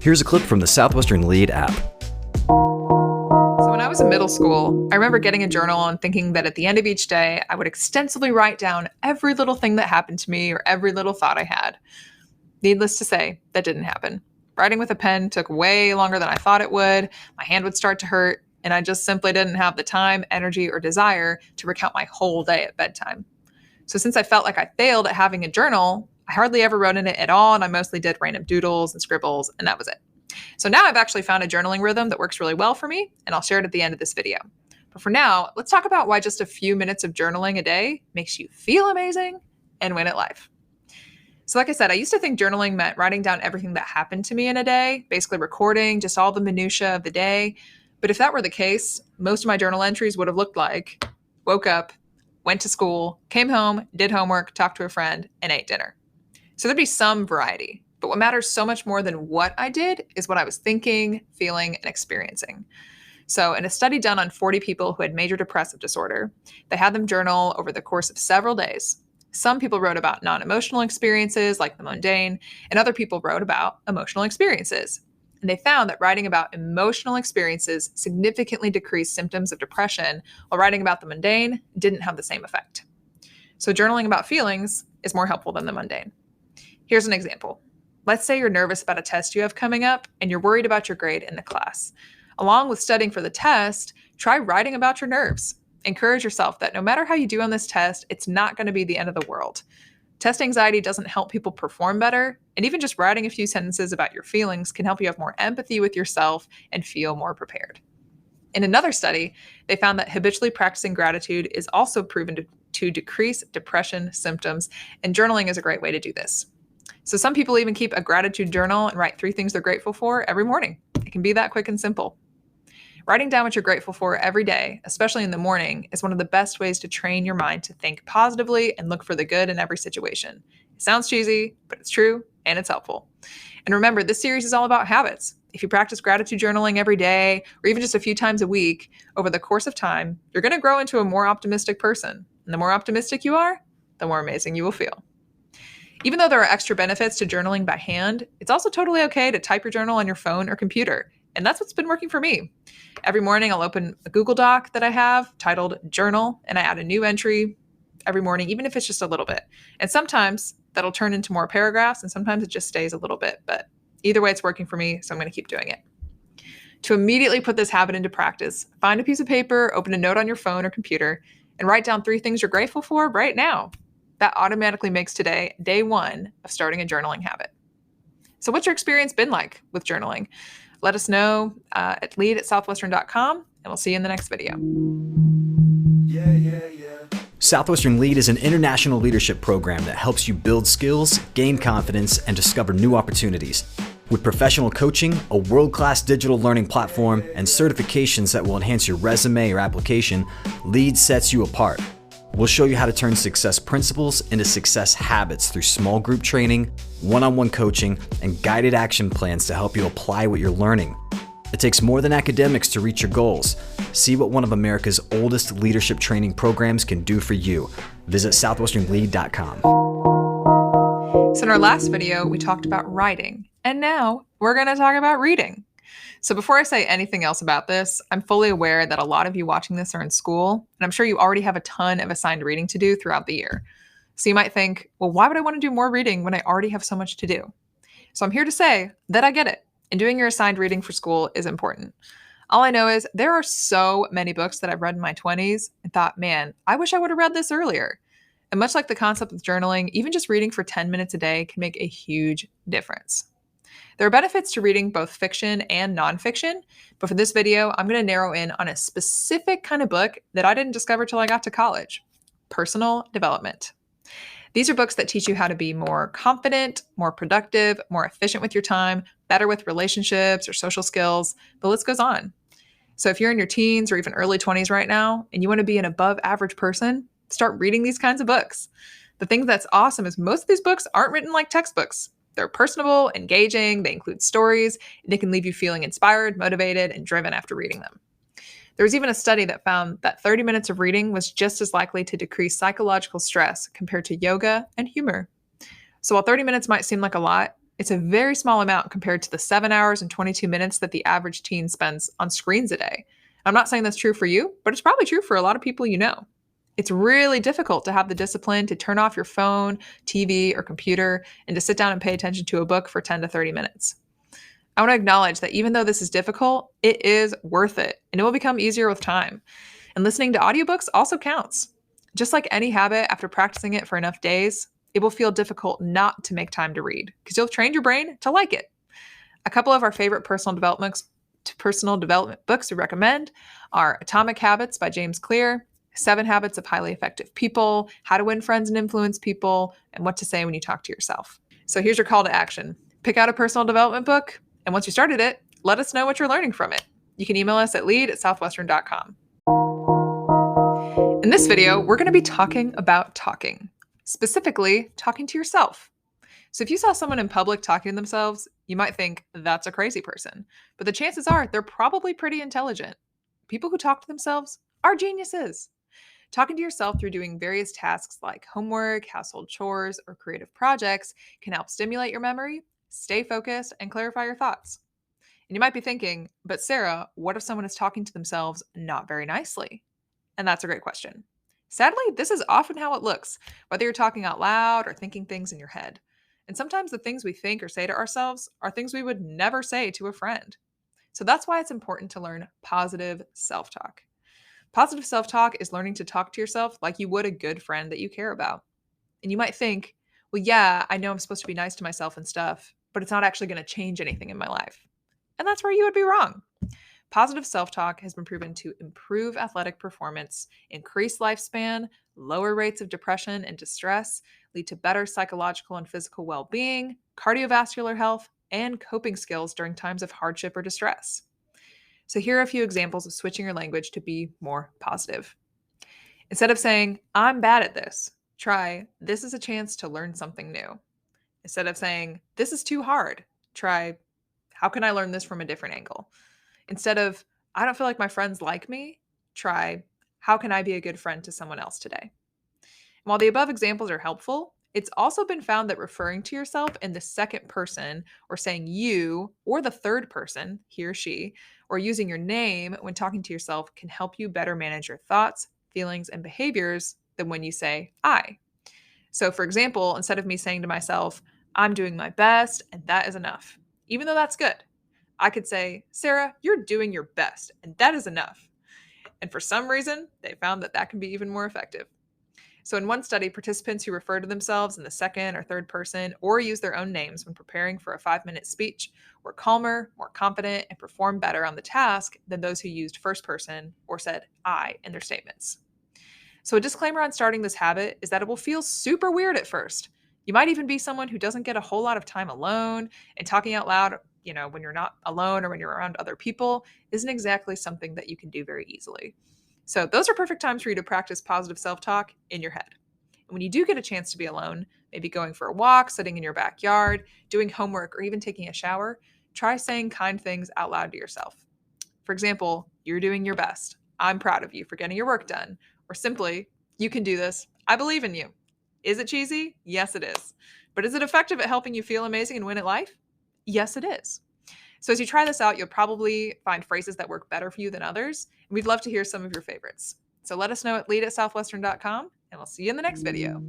Here's a clip from the Southwestern Lead app. So when I was in middle school, I remember getting a journal and thinking that at the end of each day, I would extensively write down every little thing that happened to me or every little thought I had. Needless to say, that didn't happen. Writing with a pen took way longer than I thought it would. My hand would start to hurt, and I just simply didn't have the time, energy, or desire to recount my whole day at bedtime. So since I felt like I failed at having a journal, I hardly ever wrote in it at all, and I mostly did random doodles and scribbles, and that was it. So now I've actually found a journaling rhythm that works really well for me, and I'll share it at the end of this video. But for now, let's talk about why just a few minutes of journaling a day makes you feel amazing and win at life. So like I said, I used to think journaling meant writing down everything that happened to me in a day, basically recording just all the minutia of the day. But if that were the case, most of my journal entries would have looked like woke up, went to school, came home, did homework, talked to a friend, and ate dinner. So there'd be some variety. But what matters so much more than what I did is what I was thinking, feeling, and experiencing. So in a study done on 40 people who had major depressive disorder, they had them journal over the course of several days. Some people wrote about non-emotional experiences like the mundane, and other people wrote about emotional experiences. And they found that writing about emotional experiences significantly decreased symptoms of depression, while writing about the mundane didn't have the same effect. So journaling about feelings is more helpful than the mundane. Here's an example. Let's say you're nervous about a test you have coming up and you're worried about your grade in the class. Along with studying for the test, try writing about your nerves. Encourage yourself that no matter how you do on this test, it's not going to be the end of the world. Test anxiety doesn't help people perform better, and even just writing a few sentences about your feelings can help you have more empathy with yourself and feel more prepared. In another study, they found that habitually practicing gratitude is also proven to decrease depression symptoms, and journaling is a great way to do this. So some people even keep a gratitude journal and write 3 things they're grateful for every morning. It can be that quick and simple. Writing down what you're grateful for every day, especially in the morning, is one of the best ways to train your mind to think positively and look for the good in every situation. It sounds cheesy, but it's true and it's helpful. And remember, this series is all about habits. If you practice gratitude journaling every day, or even just a few times a week, over the course of time, you're going to grow into a more optimistic person. And the more optimistic you are, the more amazing you will feel. Even though there are extra benefits to journaling by hand, it's also totally okay to type your journal on your phone or computer. And that's what's been working for me. Every morning, I'll open a Google Doc that I have titled Journal, and I add a new entry every morning, even if it's just a little bit. And sometimes that'll turn into more paragraphs, and sometimes it just stays a little bit. But either way, it's working for me, so I'm going to keep doing it. To immediately put this habit into practice, find a piece of paper, open a note on your phone or computer, and write down 3 things you're grateful for right now. That automatically makes today day 1 of starting a journaling habit. So what's your experience been like with journaling? Let us know at lead@southwestern.com, and we'll see you in the next video. Southwestern Lead is an international leadership program that helps you build skills, gain confidence, and discover new opportunities. With professional coaching, a world-class digital learning platform, and certifications that will enhance your resume or application, Lead sets you apart. We'll show you how to turn success principles into success habits through small group training, one-on-one coaching, and guided action plans to help you apply what you're learning. It takes more than academics to reach your goals. See what one of America's oldest leadership training programs can do for you. Visit southwesternlead.com. So in our last video, we talked about writing, and now we're going to talk about reading. So before I say anything else about this, I'm fully aware that a lot of you watching this are in school, and I'm sure you already have a ton of assigned reading to do throughout the year. So you might think, well, why would I want to do more reading when I already have so much to do? So I'm here to say that I get it, and doing your assigned reading for school is important. All I know is there are so many books that I've read in my 20s and thought, man, I wish I would have read this earlier. And much like the concept of journaling, even just reading for 10 minutes a day can make a huge difference. There are benefits to reading both fiction and nonfiction, but for this video, I'm going to narrow in on a specific kind of book that I didn't discover till I got to college: personal development. These are books that teach you how to be more confident, more productive, more efficient with your time, better with relationships or social skills. The list goes on. So if you're in your teens or even early 20s right now, and you want to be an above average person, start reading these kinds of books. The thing that's awesome is most of these books aren't written like textbooks. They're personable, engaging, they include stories, and they can leave you feeling inspired, motivated, and driven after reading them. There was even a study that found that 30 minutes of reading was just as likely to decrease psychological stress compared to yoga and humor. So while 30 minutes might seem like a lot, It's a very small amount compared to the 7 hours and 22 minutes that the average teen spends on screens a day. I'm not saying that's true for you, but it's probably true for a lot of people you know. It's really difficult to have the discipline to turn off your phone, TV, or computer and to sit down and pay attention to a book for 10 to 30 minutes. I want to acknowledge that even though this is difficult, it is worth it, and it will become easier with time. And listening to audiobooks also counts. Just like any habit, after practicing it for enough days, it will feel difficult not to make time to read because you'll train your brain to like it. A couple of our favorite personal development books we recommend are Atomic Habits by James Clear, 7 Habits of Highly Effective People, How to Win Friends and Influence People, and What to Say When You Talk to Yourself. So here's your call to action. Pick out a personal development book, and once you started it, let us know what you're learning from it. You can email us at lead@southwestern.com. In this video, we're going to be talking about talking, specifically talking to yourself. So if you saw someone in public talking to themselves, you might think that's a crazy person, but the chances are they're probably pretty intelligent. People who talk to themselves are geniuses. Talking to yourself through doing various tasks like homework, household chores, or creative projects can help stimulate your memory, stay focused, and clarify your thoughts. And you might be thinking, but Sarah, what if someone is talking to themselves not very nicely? And that's a great question. Sadly, this is often how it looks, whether you're talking out loud or thinking things in your head. And sometimes the things we think or say to ourselves are things we would never say to a friend. So that's why it's important to learn positive self talk. Positive self talk is learning to talk to yourself like you would a good friend that you care about. And you might think, well, yeah, I know I'm supposed to be nice to myself and stuff, but it's not actually going to change anything in my life. And that's where you would be wrong. Positive self talk has been proven to improve athletic performance, increase lifespan, lower rates of depression and distress, lead to better psychological and physical well being, cardiovascular health, and coping skills during times of hardship or distress. So, here are a few examples of switching your language to be more positive. Instead of saying, I'm bad at this, try, this is a chance to learn something new. Instead of saying, this is too hard, try, how can I learn this from a different angle? Instead of, I don't feel like my friends like me, try, how can I be a good friend to someone else today? And while the above examples are helpful, it's also been found that referring to yourself in the second person or saying you or the third person, he or she, or using your name when talking to yourself can help you better manage your thoughts, feelings, and behaviors than when you say I. So, for example, instead of me saying to myself, I'm doing my best and that is enough, even though that's good, I could say, Sarah, you're doing your best and that is enough. And for some reason, they found that that can be even more effective. So, in one study, participants who refer to themselves in the second or third person or use their own names when preparing for a 5-minute speech were calmer, more confident, and performed better on the task than those who used first person or said I in their statements. So, a disclaimer on starting this habit is that it will feel super weird at first. You might even be someone who doesn't get a whole lot of time alone, and talking out loud, when you're not alone or when you're around other people, isn't exactly something that you can do very easily. So those are perfect times for you to practice positive self-talk in your head. And when you do get a chance to be alone, maybe going for a walk, sitting in your backyard, doing homework, or even taking a shower, try saying kind things out loud to yourself. For example, you're doing your best. I'm proud of you for getting your work done. Or simply, you can do this. I believe in you. Is it cheesy? Yes, it is. But is it effective at helping you feel amazing and win at life? Yes, it is. So as you try this out, you'll probably find phrases that work better for you than others. And we'd love to hear some of your favorites. So let us know at lead@southwestern.com, and we'll see you in the next video.